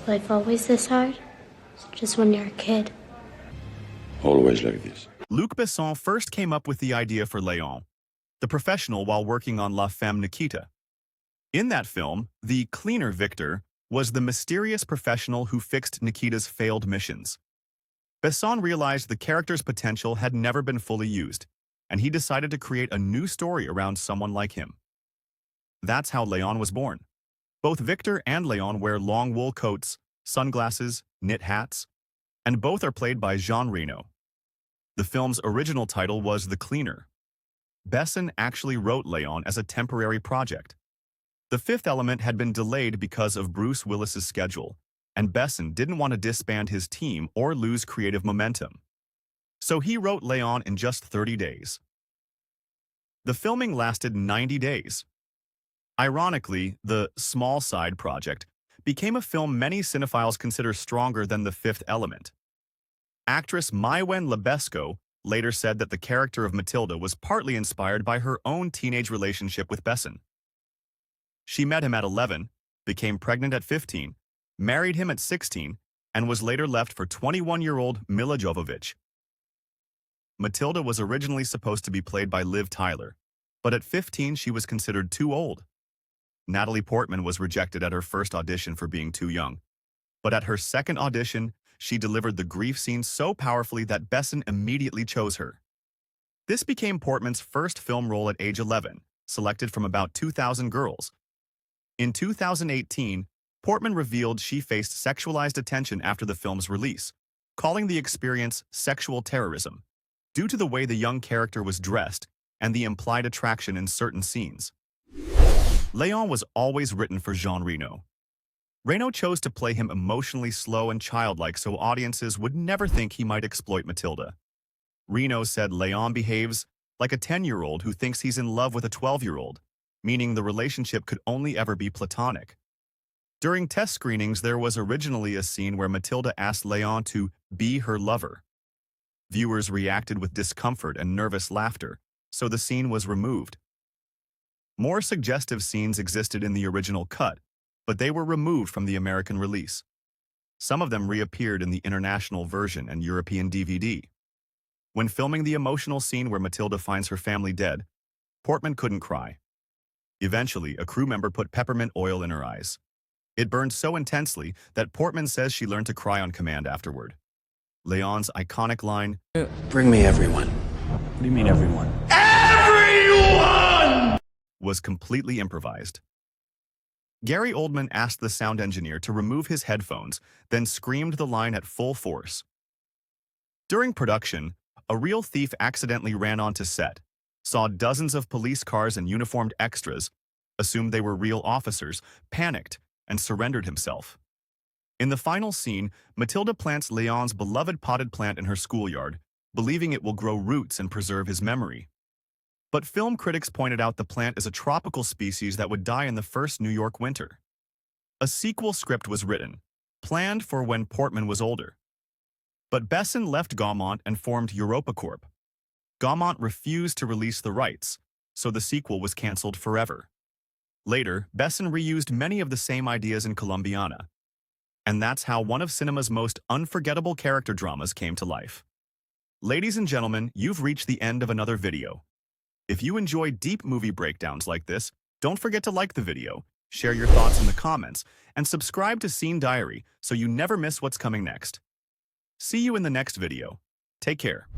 Life always this hard? Just when you're a kid. Always like this. Luc Besson first came up with the idea for Léon, the professional, while working on La Femme Nikita. In that film, the cleaner Victor was the mysterious professional who fixed Nikita's failed missions. Besson realized the character's potential had never been fully used, and he decided to create a new story around someone like him. That's how Léon was born. Both Victor and Léon wear long wool coats, sunglasses, knit hats, and both are played by Jean Reno. The film's original title was The Cleaner. Besson actually wrote Léon as a temporary project. The Fifth Element had been delayed because of Bruce Willis's schedule, and Besson didn't want to disband his team or lose creative momentum. So he wrote Léon in just 30 days. The filming lasted 90 days. Ironically, the small side project became a film many cinephiles consider stronger than The Fifth Element. Actress Maïwenn Lebesco later said that the character of Matilda was partly inspired by her own teenage relationship with Besson. She met him at 11, became pregnant at 15, married him at 16, and was later left for 21-year-old Milla Jovovich. Matilda was originally supposed to be played by Liv Tyler, but at 15 she was considered too old. Natalie Portman was rejected at her first audition for being too young, but at her second audition, she delivered the grief scene so powerfully that Besson immediately chose her. This became Portman's first film role at age 11, selected from about 2,000 girls. In 2018, Portman revealed she faced sexualized attention after the film's release, calling the experience sexual terrorism, due to the way the young character was dressed and the implied attraction in certain scenes. Léon was always written for Jean Reno. Reno chose to play him emotionally slow and childlike so audiences would never think he might exploit Matilda. Reno said Léon behaves like a 10-year-old who thinks he's in love with a 12-year-old, meaning the relationship could only ever be platonic. During test screenings, there was originally a scene where Matilda asked Léon to be her lover. Viewers reacted with discomfort and nervous laughter, so the scene was removed. More suggestive scenes existed in the original cut, but they were removed from the American release. Some of them reappeared in the international version and European DVD. When filming the emotional scene where Matilda finds her family dead, Portman couldn't cry. Eventually, a crew member put peppermint oil in her eyes. It burned so intensely that Portman says she learned to cry on command afterward. Léon's iconic line, Bring me everyone. What do you mean, everyone? Everyone! was completely improvised. Gary Oldman asked the sound engineer to remove his headphones, then screamed the line at full force. During production, a real thief accidentally ran onto set, saw dozens of police cars and uniformed extras, assumed they were real officers, panicked, and surrendered himself. In the final scene, Matilda plants Léon's beloved potted plant in her schoolyard, believing it will grow roots and preserve his memory. But film critics pointed out the plant is a tropical species that would die in the first New York winter. A sequel script was written, planned for when Portman was older. But Besson left Gaumont and formed EuropaCorp. Gaumont refused to release the rights, so the sequel was canceled forever. Later, Besson reused many of the same ideas in Colombiana. And that's how one of cinema's most unforgettable character dramas came to life. Ladies and gentlemen, you've reached the end of another video. If you enjoy deep movie breakdowns like this, don't forget to like the video, share your thoughts in the comments, and subscribe to Scene Diary so you never miss what's coming next. See you in the next video. Take care.